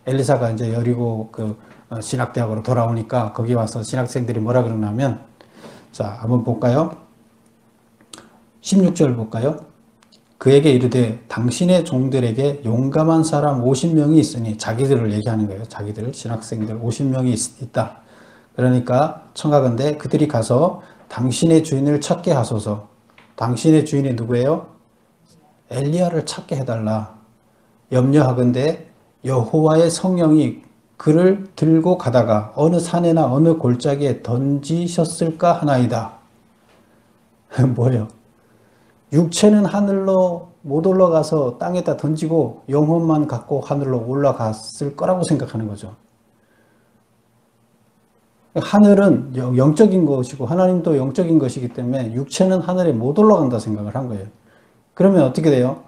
엘리사가 이제 여리고 그 신학대학으로 돌아오니까 거기 와서 신학생들이 뭐라 그러냐면 자, 한번 볼까요? 16절 볼까요? 그에게 이르되 당신의 종들에게 용감한 사람 50명이 있으니 자기들을 얘기하는 거예요. 자기들 신학생들 50명이 있다. 그러니까 청하건대 그들이 가서 당신의 주인을 찾게 하소서. 당신의 주인이 누구예요? 엘리야를 찾게 해달라. 염려하건대 여호와의 성령이 그를 들고 가다가 어느 산에나 어느 골짜기에 던지셨을까 하나이다. 뭐예요? 육체는 하늘로 못 올라가서 땅에다 던지고 영혼만 갖고 하늘로 올라갔을 거라고 생각하는 거죠. 하늘은 영적인 것이고 하나님도 영적인 것이기 때문에 육체는 하늘에 못 올라간다 생각을 한 거예요. 그러면 어떻게 돼요?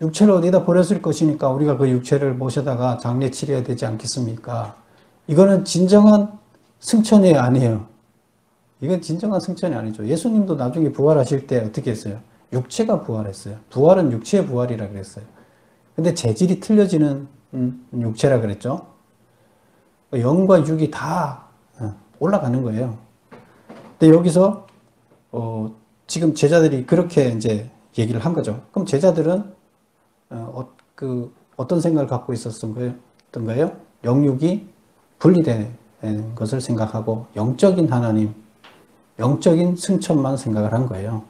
육체를 어디다 버렸을 것이니까 우리가 그 육체를 모셔다가 장례 치러야 되지 않겠습니까? 이거는 진정한 승천이 아니에요. 이건 진정한 승천이 아니죠. 예수님도 나중에 부활하실 때 어떻게 했어요? 육체가 부활했어요. 부활은 육체의 부활이라 그랬어요. 근데 재질이 틀려지는 육체라 그랬죠. 영과 육이 다 올라가는 거예요. 근데 여기서 지금 제자들이 그렇게 이제 얘기를 한 거죠. 그럼 제자들은 어떤 생각을 갖고 있었던 거예요? 영육이 분리되는 것을 생각하고 영적인 하나님, 영적인 승천만 생각을 한 거예요.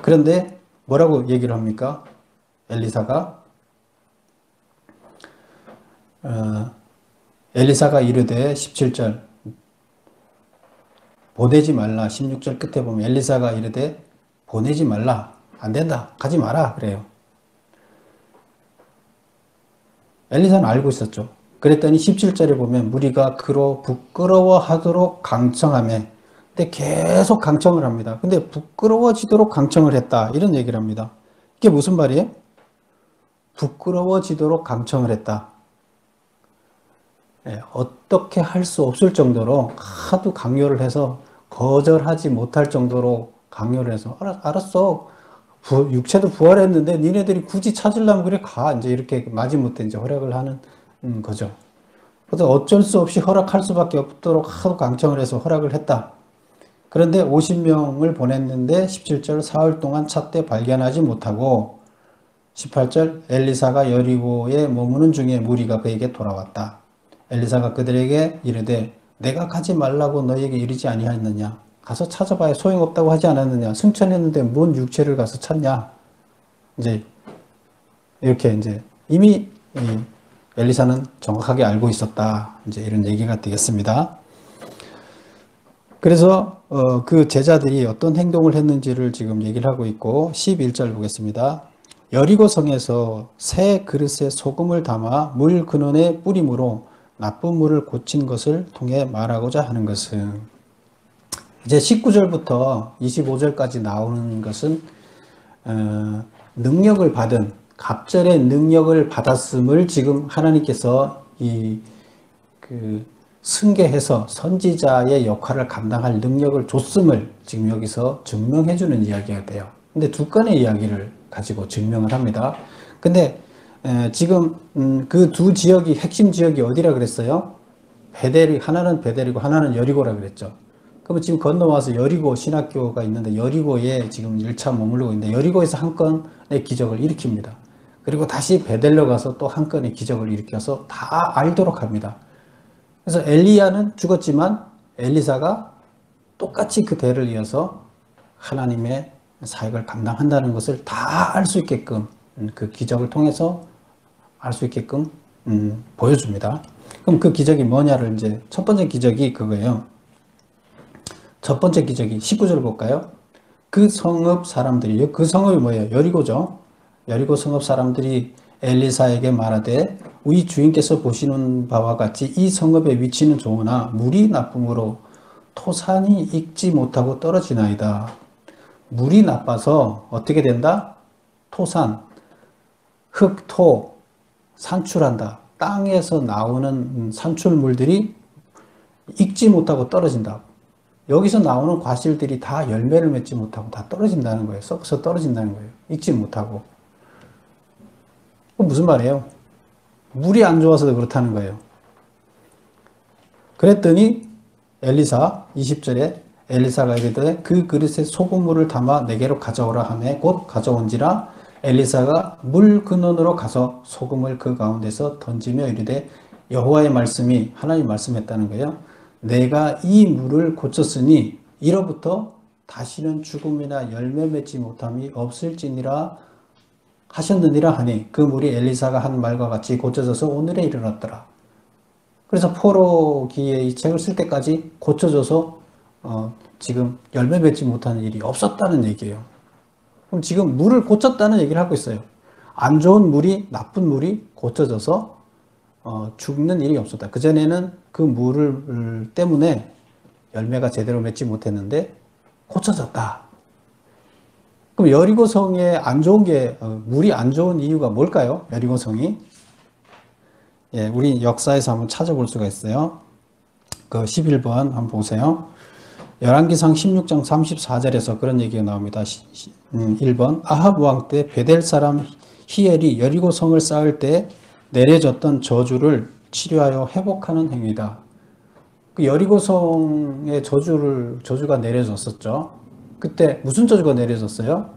그런데 뭐라고 얘기를 합니까? 엘리사가 이르되 17절 보내지 말라. 16절 끝에 보면 엘리사가 이르되 보내지 말라. 안 된다. 가지 마라. 그래요. 엘리사는 알고 있었죠. 그랬더니 17절에 보면 무리가 그로 부끄러워하도록 강청하며 근데 계속 강청을 합니다. 근데 부끄러워지도록 강청을 했다. 이런 얘기를 합니다. 이게 무슨 말이에요? 부끄러워지도록 강청을 했다. 어떻게 할 수 없을 정도로 하도 강요를 해서 거절하지 못할 정도로 강요를 해서 알았어. 육체도 부활했는데 니네들이 굳이 찾으려면 그래 가. 이제 이렇게 마지못해 이제 허락을 하는 거죠. 그래서 어쩔 수 없이 허락할 수밖에 없도록 하도 강청을 해서 허락을 했다. 그런데 50명을 보냈는데 17절 사흘 동안 찾되 발견하지 못하고 18절 엘리사가 여리고에 머무는 중에 무리가 그에게 돌아왔다. 엘리사가 그들에게 이르되 내가 가지 말라고 너희에게 이르지 아니하였느냐. 가서 찾아봐야 소용없다고 하지 않았느냐. 승천했는데 뭔 육체를 가서 찾냐. 이제 이렇게 이제 이미 엘리사는 정확하게 알고 있었다. 이제 이런 얘기가 되겠습니다. 그래서 그 제자들이 어떤 행동을 했는지를 지금 얘기를 하고 있고 11절 보겠습니다. 여리고 성에서 새 그릇에 소금을 담아 물 근원에 뿌림으로 나쁜 물을 고친 것을 통해 말하고자 하는 것은 이제 19절부터 25절까지 나오는 것은 능력을 받은 갑절의 능력을 받았음을 지금 하나님께서 승계해서 선지자의 역할을 감당할 능력을 줬음을 지금 여기서 증명해 주는 이야기가 돼요. 근데 두 건의 이야기를 가지고 증명을 합니다. 근데 지금 그 두 지역이 핵심 지역이 어디라 그랬어요? 베델이 하나는 베델이고 하나는 여리고라 그랬죠. 그러면 지금 건너와서 여리고 신학교가 있는데 여리고에 지금 1차 머무르고 있는데 여리고에서 한 건의 기적을 일으킵니다. 그리고 다시 베델로 가서 또 한 건의 기적을 일으켜서 다 알도록 합니다. 그래서 엘리야는 죽었지만 엘리사가 똑같이 그 대를 이어서 하나님의 사역을 감당한다는 것을 다 알 수 있게끔 그 기적을 통해서 알 수 있게끔 보여줍니다. 그럼 그 기적이 뭐냐를 이제 첫 번째 기적이 그거예요. 첫 번째 기적이 19절 볼까요? 그 성읍 사람들이, 그 성읍이 뭐예요? 여리고죠. 여리고 성읍 사람들이 엘리사에게 말하되 우리 주인께서 보시는 바와 같이 이 성읍의 위치는 좋으나 물이 나쁨으로 토산이 익지 못하고 떨어지나이다. 물이 나빠서 어떻게 된다? 토산, 흙, 토, 산출한다. 땅에서 나오는 산출물들이 익지 못하고 떨어진다. 여기서 나오는 과실들이 다 열매를 맺지 못하고 다 떨어진다는 거예요. 썩어서 떨어진다는 거예요. 익지 못하고. 무슨 말이에요? 물이 안 좋아서 그렇다는 거예요. 그랬더니 엘리사 20절에 엘리사가 이르되 그 그릇에 소금물을 담아 내게로 가져오라 하매 곧 가져온지라 엘리사가 물 근원으로 가서 소금을 그 가운데서 던지며 이르되 여호와의 말씀이 하나님 말씀했다는 거예요. 내가 이 물을 고쳤으니 이로부터 다시는 죽음이나 열매 맺지 못함이 없을지니라 하셨느니라 하니 그 물이 엘리사가 한 말과 같이 고쳐져서 오늘에 이르렀더라. 그래서 포로기에 이 책을 쓸 때까지 고쳐져서 지금 열매 맺지 못하는 일이 없었다는 얘기예요. 그럼 지금 물을 고쳤다는 얘기를 하고 있어요. 안 좋은 물이, 나쁜 물이 고쳐져서 죽는 일이 없었다. 그전에는 그 물을 때문에 열매가 제대로 맺지 못했는데 고쳐졌다. 그럼 여리고성에 안 좋은 게, 물이 안 좋은 이유가 뭘까요? 여리고성이. 예, 우리 역사에서 한번 찾아볼 수가 있어요. 그 11번 한번 보세요. 열왕기상 16장 34절에서 그런 얘기가 나옵니다. 1번 아합 왕 때 베델 사람 히엘이 여리고성을 쌓을 때 내려졌던 저주를 치료하여 회복하는 행위다. 그 여리고성에 저주가 내려졌었죠. 그때 무슨 저주가 내려졌어요?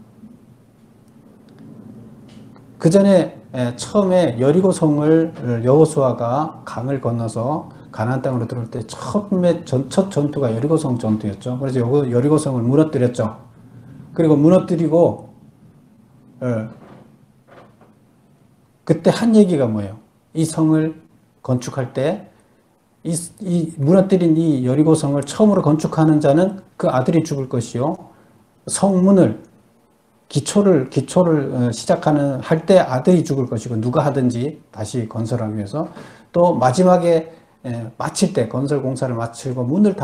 그 전에 처음에 여리고성을 여호수아가 강을 건너서 가나안 땅으로 들어올 때 첫 전투가 여리고성 전투였죠. 그래서 여리고성을 무너뜨렸죠. 그리고 무너뜨리고 그때 한 얘기가 뭐예요? 이 성을 건축할 때 이 무너뜨린 이 여리고성을 처음으로 건축하는 자는 그 아들이 죽을 것이요. 성문을 기초를 시작하는 할 때 아들이 죽을 것이고 누가 하든지 다시 건설하기 위해서 또 마지막에 마칠 때 건설 공사를 마치고 문을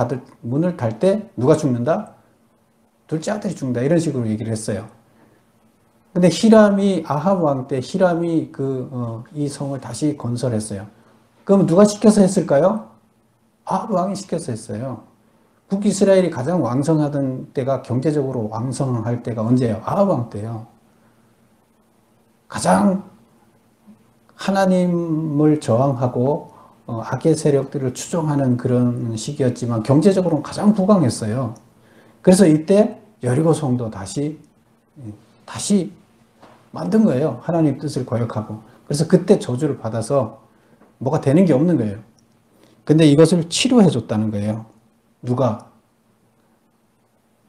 달 때 누가 죽는다? 둘째 아들이 죽는다. 이런 식으로 얘기를 했어요. 근데 히람이 아합 왕 때 히람이 이 성을 다시 건설했어요. 그럼 누가 시켜서 했을까요? 아합 왕이 시켜서 했어요. 북이스라엘이 가장 왕성하던 때가 경제적으로 왕성할 때가 언제예요? 아합 왕 때예요. 가장 하나님을 저항하고 악의 세력들을 추종하는 그런 시기였지만 경제적으로는 가장 부강했어요. 그래서 이때 여리고성도 다시 만든 거예요. 하나님 뜻을 거역하고. 그래서 그때 저주를 받아서 뭐가 되는 게 없는 거예요. 근데 이것을 치료해 줬다는 거예요. 누가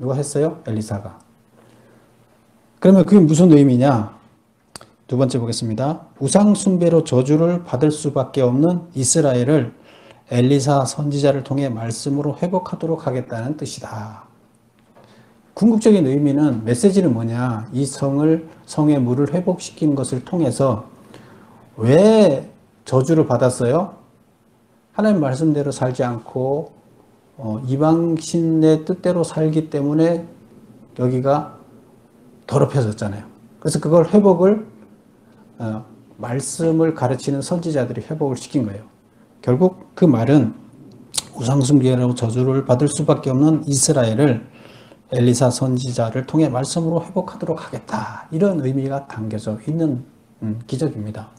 했어요? 엘리사가. 그러면 그게 무슨 의미냐? 두 번째 보겠습니다. 우상 숭배로 저주를 받을 수밖에 없는 이스라엘을 엘리사 선지자를 통해 말씀으로 회복하도록 하겠다는 뜻이다. 궁극적인 의미는 메시지는 뭐냐? 이 성의 물을 회복시키는 것을 통해서 왜 저주를 받았어요? 하나님 말씀대로 살지 않고 이방신의 뜻대로 살기 때문에 여기가 더럽혀졌잖아요. 그래서 그걸 회복을 말씀을 가르치는 선지자들이 회복을 시킨 거예요. 결국 그 말은 우상숭배라고 저주를 받을 수밖에 없는 이스라엘을 엘리사 선지자를 통해 말씀으로 회복하도록 하겠다. 이런 의미가 담겨져 있는 기적입니다.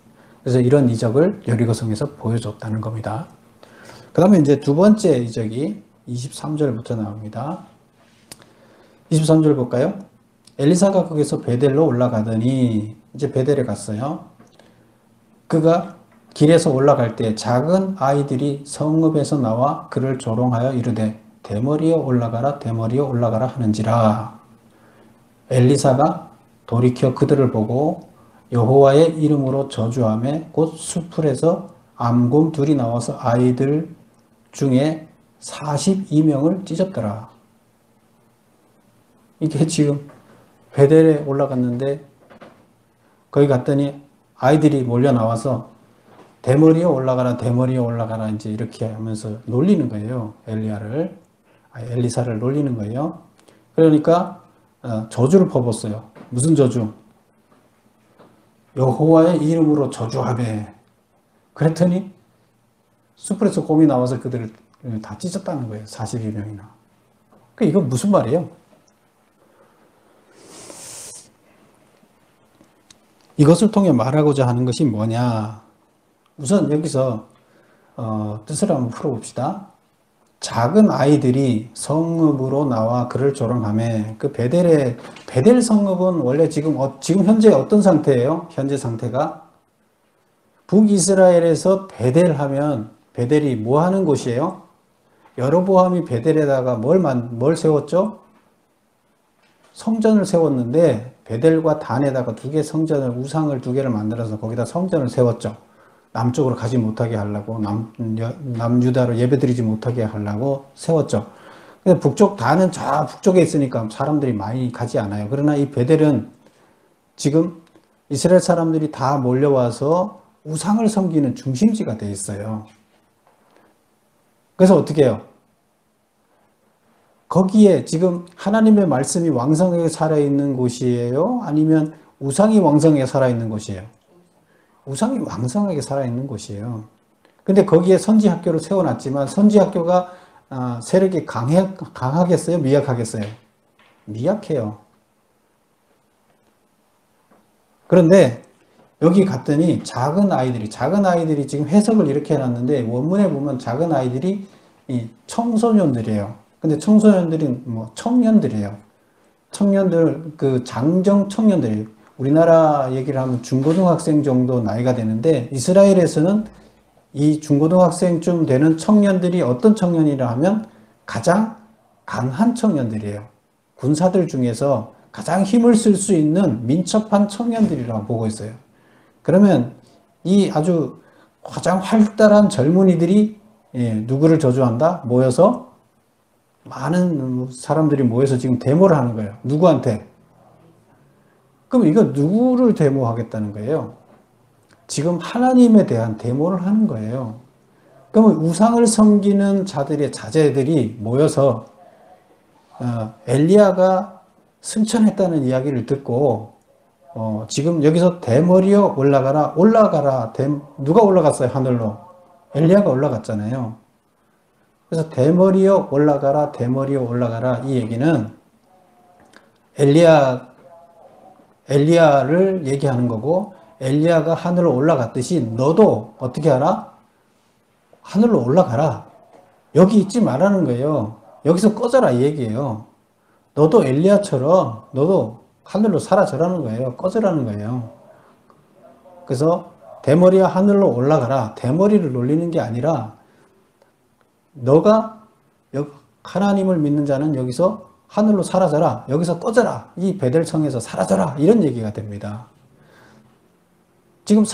그래서 이런 이적을 여리고성에서 보여줬다는 겁니다. 그 다음에 이제 두 번째 이적이 23절부터 나옵니다. 23절 볼까요? 엘리사가 거기서 베델로 올라가더니 이제 베델에 갔어요. 그가 길에서 올라갈 때 작은 아이들이 성읍에서 나와 그를 조롱하여 이르되 대머리에 올라가라 대머리에 올라가라 하는지라. 엘리사가 돌이켜 그들을 보고 여호와의 이름으로 저주하며 곧 수풀에서 암곰 둘이 나와서 아이들 중에 42명을 찢었더라. 이게 지금 베델에 올라갔는데 거기 갔더니 아이들이 몰려 나와서 대머리에 올라가라 대머리에 올라가라 이제 이렇게 하면서 놀리는 거예요. 엘리사를 놀리는 거예요. 그러니까 저주를 퍼붓어요. 무슨 저주? 여호와의 이름으로 저주하되. 그랬더니 수풀에서 곰이 나와서 그들을 다 찢었다는 거예요. 42명이나. 이건 무슨 말이에요? 이것을 통해 말하고자 하는 것이 뭐냐? 우선 여기서 뜻을 한번 풀어봅시다. 작은 아이들이 성읍으로 나와 그를 조롱하며 그 베델 성읍은 원래 지금 현재 어떤 상태예요? 현재 상태가 북이스라엘에서 베델하면 베델이 뭐 하는 곳이에요? 여로보암이 베델에다가 뭘 세웠죠? 성전을 세웠는데 베델과 단에다가 우상을 두 개를 만들어서 거기다 성전을 세웠죠. 남쪽으로 가지 못하게 하려고, 남유다로 예배드리지 못하게 하려고 세웠죠. 근데 단은 저 북쪽에 있으니까 사람들이 많이 가지 않아요. 그러나 이 베델은 지금 이스라엘 사람들이 다 몰려와서 우상을 섬기는 중심지가 되어 있어요. 그래서 어떻게 해요? 거기에 지금 하나님의 말씀이 왕성하게 살아있는 곳이에요? 아니면 우상이 왕성하게 살아있는 곳이에요? 우상이 왕성하게 살아있는 곳이에요. 근데 거기에 선지학교를 세워놨지만 선지학교가 세력이 강하겠어요? 미약하겠어요? 미약해요. 그런데 여기 갔더니 작은 아이들이 지금 해석을 이렇게 해놨는데 원문에 보면 작은 아이들이 청소년들이에요. 근데 청소년들이 청년들이에요. 장정 청년들이에요. 우리나라 얘기를 하면 중고등학생 정도 나이가 되는데 이스라엘에서는 이 중고등학생쯤 되는 청년들이 어떤 청년이라 하면 가장 강한 청년들이에요. 군사들 중에서 가장 힘을 쓸 수 있는 민첩한 청년들이라고 보고 있어요. 그러면 이 아주 가장 활달한 젊은이들이 누구를 저주한다? 많은 사람들이 모여서 지금 데모를 하는 거예요. 누구한테? 그럼 이거 누구를 데모하겠다는 거예요? 지금 하나님에 대한 데모를 하는 거예요. 그러면 우상을 섬기는 자제들이 모여서 엘리야가 승천했다는 이야기를 듣고 지금 여기서 대머리여 올라가라. 누가 올라갔어요? 하늘로. 엘리야가 올라갔잖아요. 그래서 대머리여 올라가라 이 얘기는 엘리야를 얘기하는 거고 엘리야가 하늘로 올라갔듯이 너도 어떻게 하라? 하늘로 올라가라. 여기 있지 말라는 거예요. 여기서 꺼져라 이 얘기예요. 너도 엘리야처럼 너도 하늘로 사라져라는 거예요. 꺼져라는 거예요. 그래서 대머리야 하늘로 올라가라. 대머리를 놀리는 게 아니라 너가 하나님을 믿는 자는 여기서 하늘로 사라져라. 여기서 꺼져라. 이 베델성에서 사라져라. 이런 얘기가 됩니다. 지금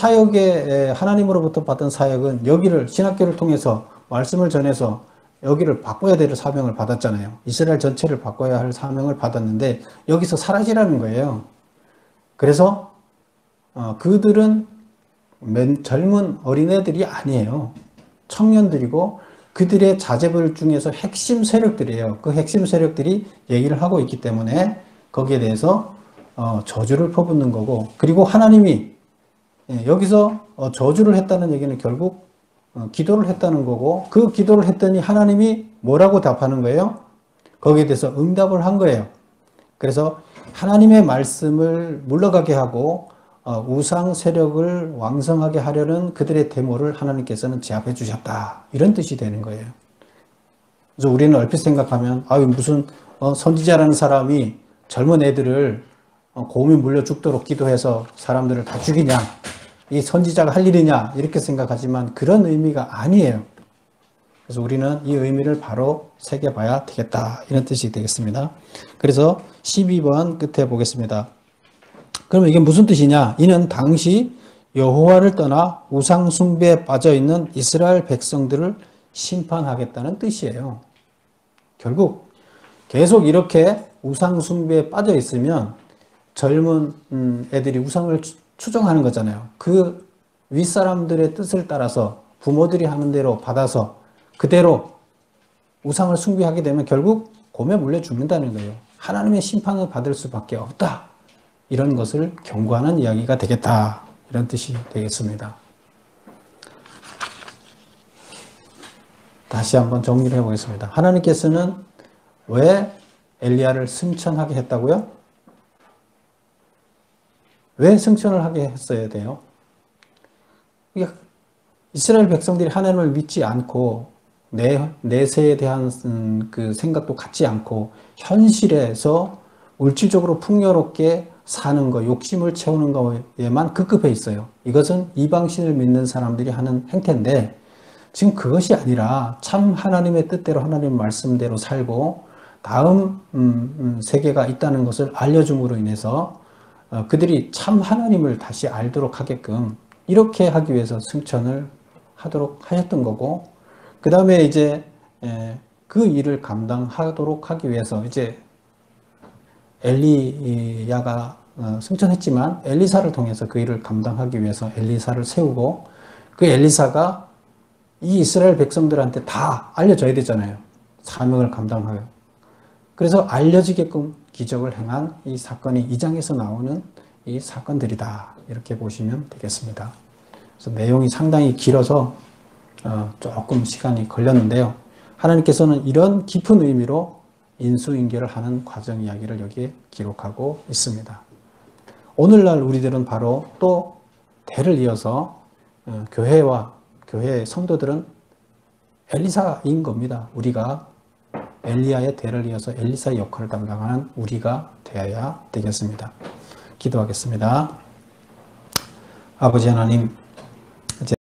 하나님으로부터 받은 사역은 여기를 신학교를 통해서 말씀을 전해서 여기를 바꿔야 될 사명을 받았잖아요. 이스라엘 전체를 바꿔야 할 사명을 받았는데 여기서 사라지라는 거예요. 그래서 그들은 젊은 어린애들이 아니에요. 청년들이고 그들의 자제들 중에서 핵심 세력들이에요. 그 핵심 세력들이 얘기를 하고 있기 때문에 거기에 대해서 저주를 퍼붓는 거고, 그리고 하나님이 여기서 저주를 했다는 얘기는 결국 기도를 했다는 거고, 그 기도를 했더니 하나님이 뭐라고 답하는 거예요? 거기에 대해서 응답을 한 거예요. 그래서 하나님의 말씀을 물러가게 하고 우상 세력을 왕성하게 하려는 그들의 데모를 하나님께서는 제압해 주셨다. 이런 뜻이 되는 거예요. 그래서 우리는 얼핏 생각하면 무슨 선지자라는 사람이 젊은 애들을 곰이 물려 죽도록 기도해서 사람들을 다 죽이냐, 이 선지자가 할 일이냐 이렇게 생각하지만 그런 의미가 아니에요. 그래서 우리는 이 의미를 바로 새겨봐야 되겠다 이런 뜻이 되겠습니다. 그래서 12번 끝에 보겠습니다. 그러면 이게 무슨 뜻이냐? 이는 당시 여호와를 떠나 우상 숭배에 빠져 있는 이스라엘 백성들을 심판하겠다는 뜻이에요. 결국 계속 이렇게 우상 숭배에 빠져 있으면 젊은 애들이 우상을 추종하는 거잖아요. 그 윗사람들의 뜻을 따라서 부모들이 하는 대로 받아서 그대로 우상을 숭배하게 되면 결국 곰에 물려 죽는다는 거예요. 하나님의 심판을 받을 수밖에 없다. 이런 것을 경고하는 이야기가 되겠다. 이런 뜻이 되겠습니다. 다시 한번 정리를 해보겠습니다. 하나님께서는 왜 엘리야를 승천하게 했다고요? 왜 승천을 하게 했어야 돼요? 이스라엘 백성들이 하나님을 믿지 않고 내세에 대한 그 생각도 갖지 않고 현실에서 물질적으로 풍요롭게 사는 거, 욕심을 채우는 거에만 급급해 있어요. 이것은 이방신을 믿는 사람들이 하는 행태인데 지금 그것이 아니라 참 하나님의 뜻대로 하나님 말씀대로 살고 다음 세계가 있다는 것을 알려줌으로 인해서 그들이 참 하나님을 다시 알도록 하게끔 이렇게 하기 위해서 승천을 하도록 하셨던 거고, 그 다음에 이제 그 일을 감당하도록 하기 위해서 이제 엘리야가 승천했지만 엘리사를 통해서 그 일을 감당하기 위해서 엘리사를 세우고, 그 엘리사가 이 이스라엘 백성들한테 다 알려줘야 되잖아요. 사명을 감당하여. 그래서 알려지게끔 기적을 행한 이 사건이 2장에서 나오는 이 사건들이다. 이렇게 보시면 되겠습니다. 그래서 내용이 상당히 길어서 조금 시간이 걸렸는데요. 하나님께서는 이런 깊은 의미로 인수인계를 하는 과정 이야기를 여기에 기록하고 있습니다. 오늘날 우리들은 바로 또 대를 이어서 교회와 교회의 성도들은 엘리사인 겁니다. 우리가 엘리야의 대를 이어서 엘리사의 역할을 담당하는 우리가 되어야 되겠습니다. 기도하겠습니다. 아버지 하나님,